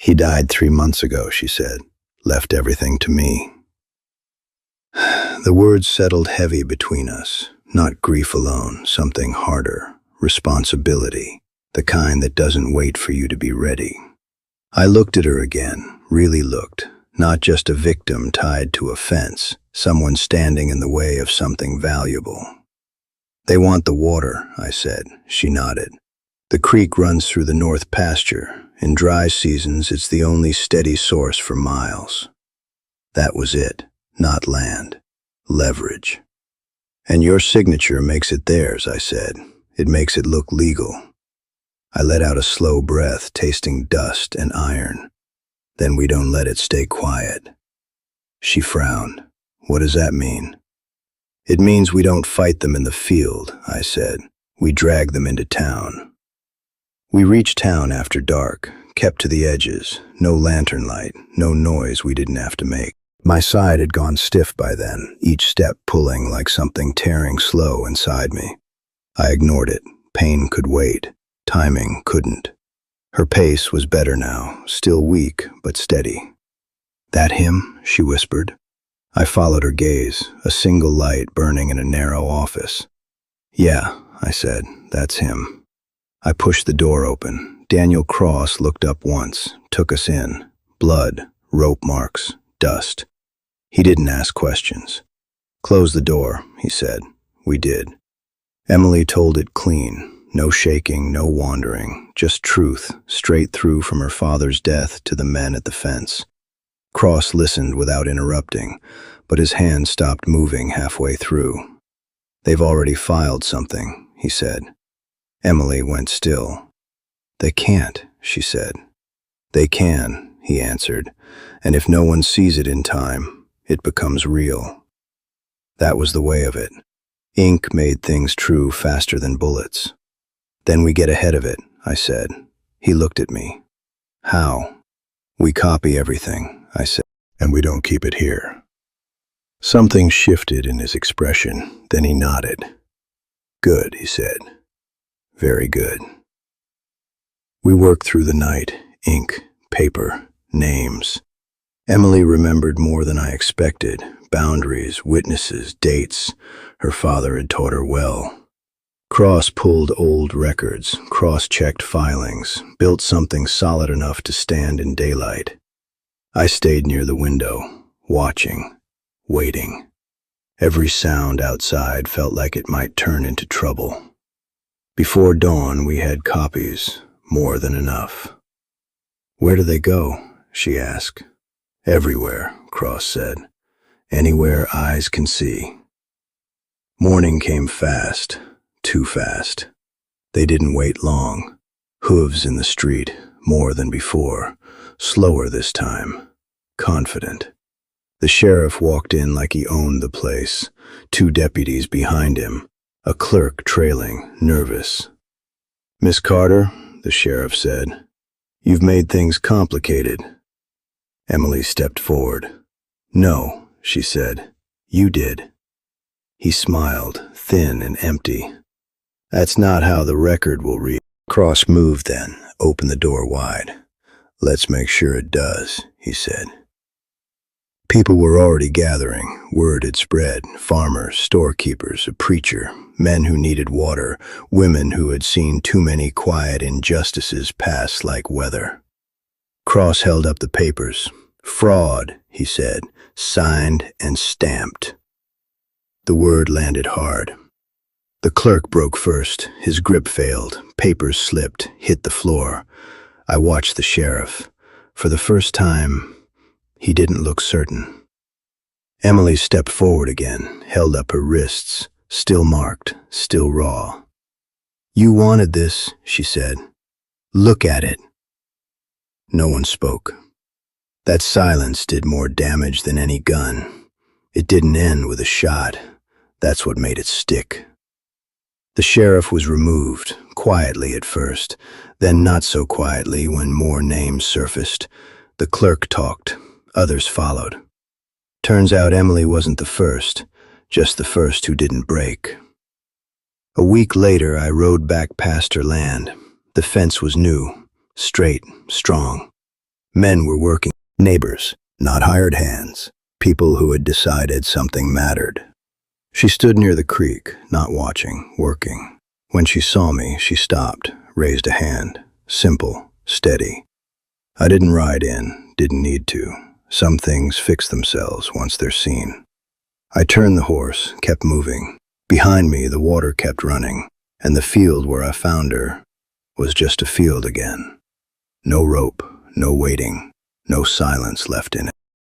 He died 3 months ago, she said. Left everything to me. The words settled heavy between us. Not grief alone, something harder. Responsibility. The kind that doesn't wait for you to be ready. I looked at her again, really looked. Not just a victim tied to a fence, someone standing in the way of something valuable. They want the water, I said. She nodded. The creek runs through the north pasture. In dry seasons, it's the only steady source for miles. That was it. Not land. Leverage. And your signature makes it theirs, I said. It makes it look legal. I let out a slow breath, tasting dust and iron. Then we don't let it stay quiet. She frowned. What does that mean? It means we don't fight them in the field, I said. We drag them into town. We reached town after dark, kept to the edges, no lantern light, no noise we didn't have to make. My side had gone stiff by then, each step pulling like something tearing slow inside me. I ignored it. Pain could wait. Timing couldn't. Her pace was better now, still weak, but steady. That him? She whispered. I followed her gaze, a single light burning in a narrow office. Yeah, I said, that's him. I pushed the door open. Daniel Cross looked up once, took us in. Blood, rope marks, dust. He didn't ask questions. Close the door, he said. We did. Emily told it clean. No shaking, no wandering, just truth, straight through from her father's death to the men at the fence. Cross listened without interrupting, but his hand stopped moving halfway through. They've already filed something, he said. Emily went still. They can't, she said. They can, he answered, and if no one sees it in time, it becomes real. That was the way of it. Ink made things true faster than bullets. Then we get ahead of it, I said. He looked at me. How? We copy everything, I said, and we don't keep it here. Something shifted in his expression, then he nodded. Good, he said. Very good. We worked through the night, ink, paper, names. Emily remembered more than I expected, boundaries, witnesses, dates. Her father had taught her well. Cross pulled old records, cross-checked filings, built something solid enough to stand in daylight. I stayed near the window, watching, waiting. Every sound outside felt like it might turn into trouble. Before dawn, we had copies, more than enough. Where do they go? She asked. Everywhere, Cross said. Anywhere eyes can see. Morning came fast. Too fast. They didn't wait long. Hooves in the street, more than before. Slower this time. Confident. The sheriff walked in like he owned the place. 2 deputies behind him. A clerk trailing, nervous. Miss Carter, the sheriff said, you've made things complicated. Emily stepped forward. No, she said. You did. He smiled, thin and empty. That's not how the record will read. Cross moved then, opened the door wide. Let's make sure it does, he said. People were already gathering. Word had spread. Farmers, storekeepers, a preacher, men who needed water, women who had seen too many quiet injustices pass like weather. Cross held up the papers. Fraud, he said, signed and stamped. The word landed hard. The clerk broke first. His grip failed. Papers slipped, hit the floor. I watched the sheriff. For the first time, he didn't look certain. Emily stepped forward again, held up her wrists, still marked, still raw. You wanted this, she said. Look at it. No one spoke. That silence did more damage than any gun. It didn't end with a shot. That's what made it stick. The sheriff was removed, quietly at first, then not so quietly when more names surfaced. The clerk talked, others followed. Turns out Emily wasn't the first, just the first who didn't break. A week later, I rode back past her land. The fence was new, straight, strong. Men were working, neighbors, not hired hands, people who had decided something mattered. She stood near the creek, not watching, working. When she saw me, she stopped, raised a hand. Simple, steady. I didn't ride in, didn't need to. Some things fix themselves once they're seen. I turned the horse, kept moving. Behind me, the water kept running, and the field where I found her was just a field again. No rope, no waiting, no silence left in it.